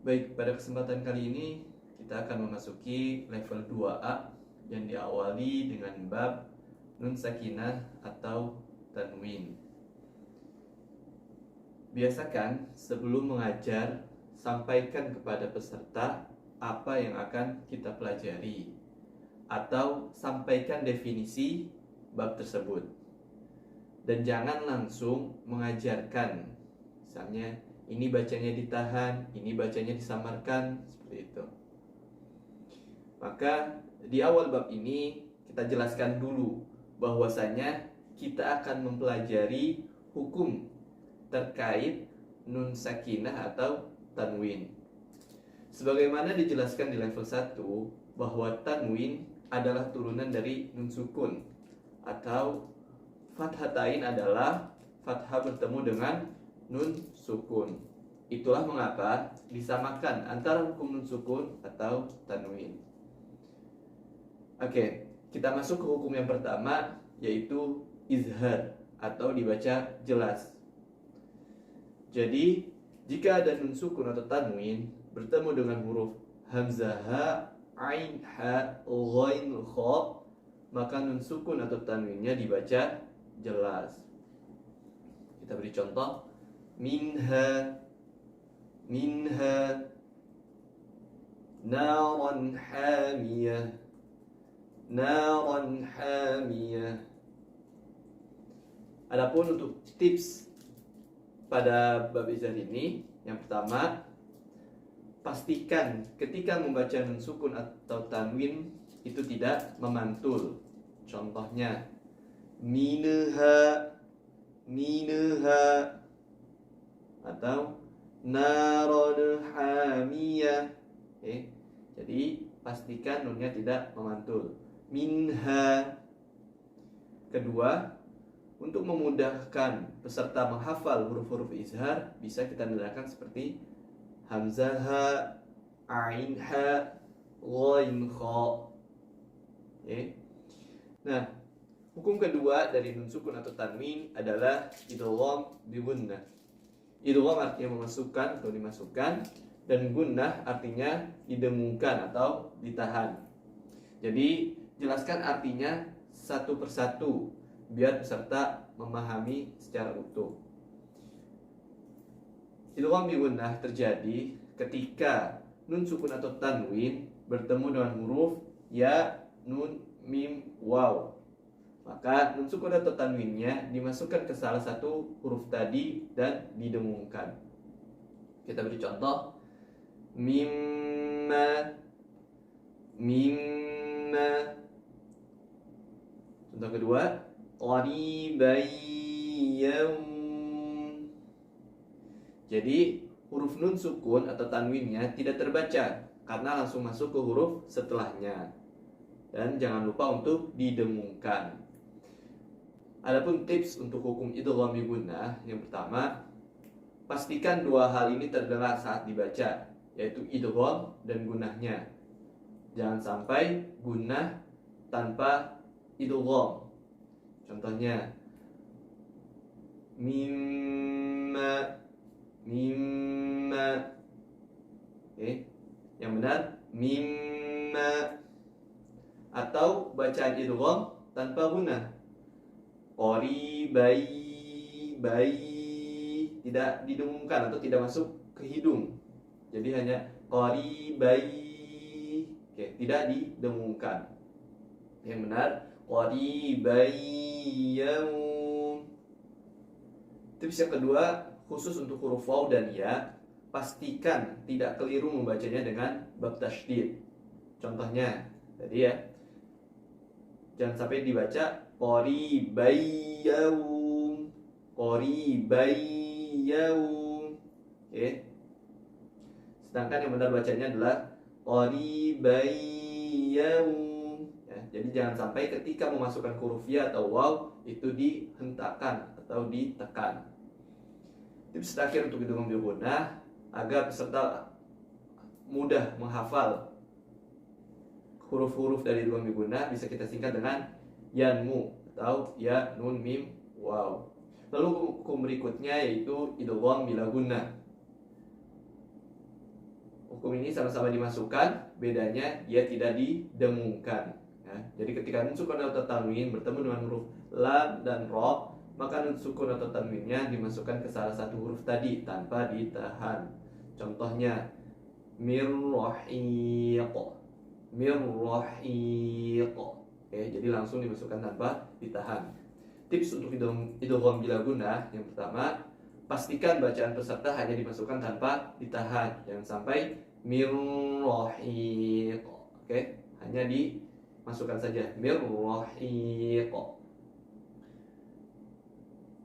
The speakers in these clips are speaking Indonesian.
Baik, pada kesempatan kali ini kita akan memasuki level 2A yang diawali dengan bab nun sakinah atau tanwin. Biasakan sebelum mengajar, sampaikan kepada peserta apa yang akan kita pelajari, atau sampaikan definisi bab tersebut. Dan jangan langsung mengajarkan. Misalnya, ini bacanya ditahan, ini bacanya disamarkan, seperti itu. Maka di awal bab ini kita jelaskan dulu bahwasanya kita akan mempelajari hukum terkait nun sakinah atau tanwin. Sebagaimana dijelaskan di level 1 bahwa tanwin adalah turunan dari nun sukun, atau fathatain adalah fathah bertemu dengan nun sukun. Itulah mengapa disamakan antara hukum nun sukun atau tanwin. Oke, kita masuk ke hukum yang pertama, yaitu izhar atau dibaca jelas. Jadi, jika ada nun sukun atau tanwin bertemu dengan huruf hamzah ha, ain ha, ghain kha, maka nun sukun atau tanwinnya dibaca jelas. Kita beri contoh, minha, minha, naran hamiyah, naran hamiyah. Adapun untuk tips pada bab izhar ini, yang pertama, pastikan ketika membaca nun sukun atau tanwin itu tidak memantul. Contohnya, minha, minha, atau naron hamiyah. Jadi pastikan nunnya tidak memantul. Minha. Kedua, untuk memudahkan peserta menghafal huruf-huruf izhar, bisa kita nadakan seperti hamzah ha, ain ha, ghain kha. Nah, hukum kedua dari nun sukun atau tanwin adalah idgham bi gunnah. Idgham artinya memasukkan atau dimasukkan, dan gunnah artinya didengungkan atau ditahan. Jadi, jelaskan artinya satu persatu biar peserta memahami secara utuh. Idgham bi gunnah terjadi ketika nun sukun atau tanwin bertemu dengan huruf ya, nun, mim, waw. Maka nun sukun atau tanwinnya dimasukkan ke salah satu huruf tadi dan didengungkan. Kita beri contoh, mimma, mimma. Contoh kedua, qariban yaum. Jadi huruf nun sukun atau tanwinnya tidak terbaca karena langsung masuk ke huruf setelahnya. Dan jangan lupa untuk didengungkan. Adapun tips untuk hukum idgham bi gunnah, yang pertama, pastikan dua hal ini terdengar saat dibaca, yaitu idgham dan gunnahnya. Jangan sampai gunnah tanpa idgham. Contohnya, mimma, mimma. Yang benar mimma. Atau bacaan idgham tanpa gunnah, qaribai, bai, tidak didengungkan atau tidak masuk ke hidung. Jadi hanya qaribai, tidak didengungkan. Yang benar qaribai yaum. Tips yang kedua, khusus untuk huruf waw dan ya, pastikan tidak keliru membacanya dengan bab tasydid. Contohnya tadi ya, jangan sampai dibaca qaribai yaum, qaribai yaum. Sedangkan yang benar bacanya adalah qaribai yaum. Jadi jangan sampai ketika memasukkan huruf ya atau waw itu dihentakkan atau ditekan. Tips terakhir untuk idgham bi gunnah, agar peserta mudah menghafal huruf-huruf dari idgham bi gunnah, bisa kita singkat dengan yanmu atau ya, nun, mim, waw. Lalu hukum berikutnya yaitu idgham bila gunnah. hukum ini sama-sama dimasukkan, bedanya dia tidak didengungkan. Ya. Jadi ketika nun sukun atau tanwin bertemu dengan huruf lam dan ro, maka nun sukun atau tanwinnya dimasukkan ke salah satu huruf tadi tanpa ditahan. Contohnya mirrohiq, mirrohiq. Oke, jadi langsung dimasukkan tanpa ditahan. Tips untuk idgham bila gunnah yang pertama, pastikan bacaan peserta hanya dimasukkan tanpa ditahan, jangan sampai mirrohiq. Oke, hanya dimasukkan saja mirrohiq.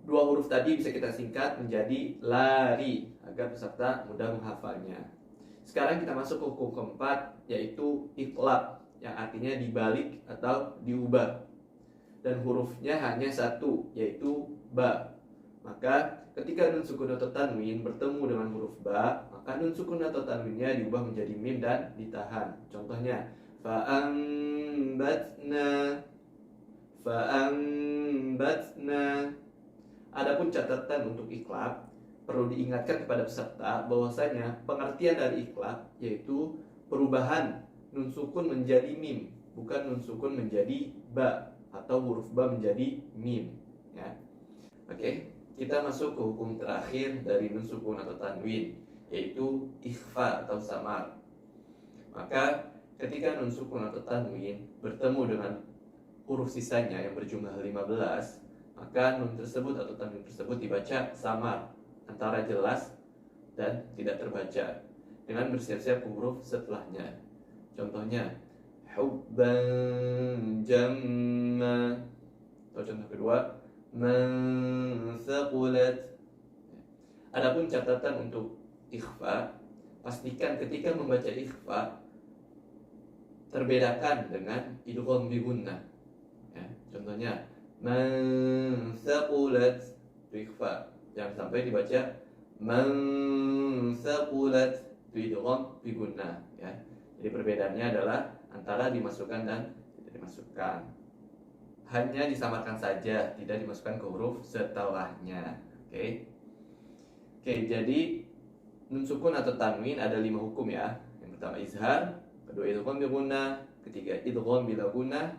Dua huruf tadi bisa kita singkat menjadi lari agar peserta mudah menghafalnya. Sekarang kita masuk ke hukum keempat, yaitu iqlab, yang artinya dibalik atau diubah. Dan hurufnya hanya satu, yaitu ba. Maka ketika nun sukun atau tanwin bertemu dengan huruf ba, maka nun sukun atau tanwinnya diubah menjadi mim dan ditahan. Contohnya fa'ambatna, fa'ambatna. Adapun catatan untuk iqlab, perlu diingatkan kepada peserta bahwasanya pengertian dari iqlab yaitu perubahan nun sukun menjadi mim, bukan nun sukun menjadi ba atau huruf ba menjadi mim, ya. Oke, kita masuk ke hukum terakhir dari nun sukun atau tanwin, yaitu ikhfa atau samar. Maka ketika nun sukun atau tanwin bertemu dengan huruf sisanya yang berjumlah 15, maka nun tersebut atau tanwin tersebut dibaca samar, antara jelas dan tidak terbaca, dengan bersiap-siap ke huruf setelahnya. Contohnya hubban jamma, atau contoh kedua man thaqulat. Adapun catatan untuk ikhfa, pastikan ketika membaca ikhfa terbedakan dengan idgham bi gunnah, ya. Contohnya man thaqulat, itu ikhfa, jangan sampai dibaca man thaqulat, itu idgham bi gunnah, ya. Jadi perbedaannya adalah antara dimasukkan dan tidak dimasukkan. Hanya disamarkan saja, tidak dimasukkan ke huruf setelahnya. Oke. Jadi nun sukun atau tanwin ada 5 hukum, ya. Yang pertama izhar, kedua idgham bi gunnah, ketiga idgham bila gunnah,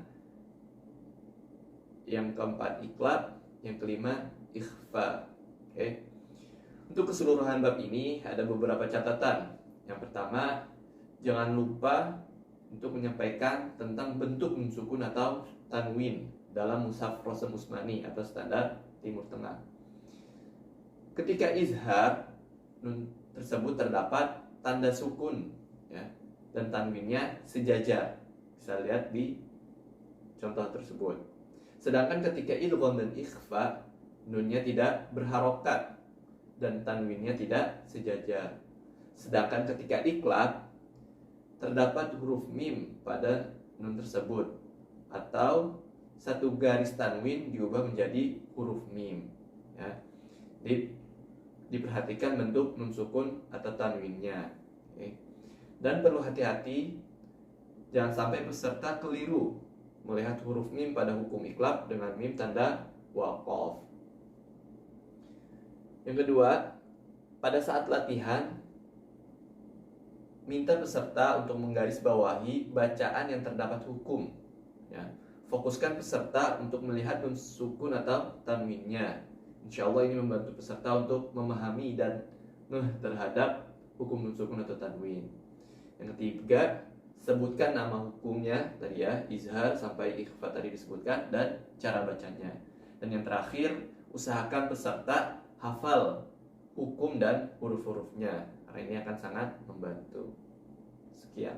yang keempat iqlab, yang kelima ikhfa. Oke. Untuk keseluruhan bab ini ada beberapa catatan. Yang pertama, jangan lupa untuk menyampaikan tentang bentuk nun sukun atau tanwin dalam mushaf Rasem Usmani atau standar Timur Tengah. Ketika izhar, nun tersebut terdapat tanda sukun, ya, dan tanwinnya sejajar. Bisa lihat di contoh tersebut. Sedangkan ketika idgham dan ikhfa, nunnya tidak berharokat dan tanwinnya tidak sejajar. Sedangkan ketika iqlab, terdapat huruf mim pada nun tersebut, atau satu garis tanwin diubah menjadi huruf mim, ya. Diperhatikan bentuk nun sukun atau tanwinnya. Oke. Dan perlu hati-hati, jangan sampai peserta keliru melihat huruf mim pada hukum iqlab dengan mim tanda waqaf. Yang kedua, pada saat latihan minta peserta untuk menggarisbawahi bacaan yang terdapat hukum, ya. Fokuskan peserta untuk melihat nun sukun atau tanwinnya. Insya Allah ini membantu peserta untuk memahami dan terhadap hukum nun sukun atau tanwin. Yang ketiga, sebutkan nama hukumnya tadi, ya, izhar sampai ikhfa tadi disebutkan, dan cara bacanya. Dan yang terakhir, usahakan peserta hafal hukum dan huruf-hurufnya, karena ini akan sangat membantu. Sekian.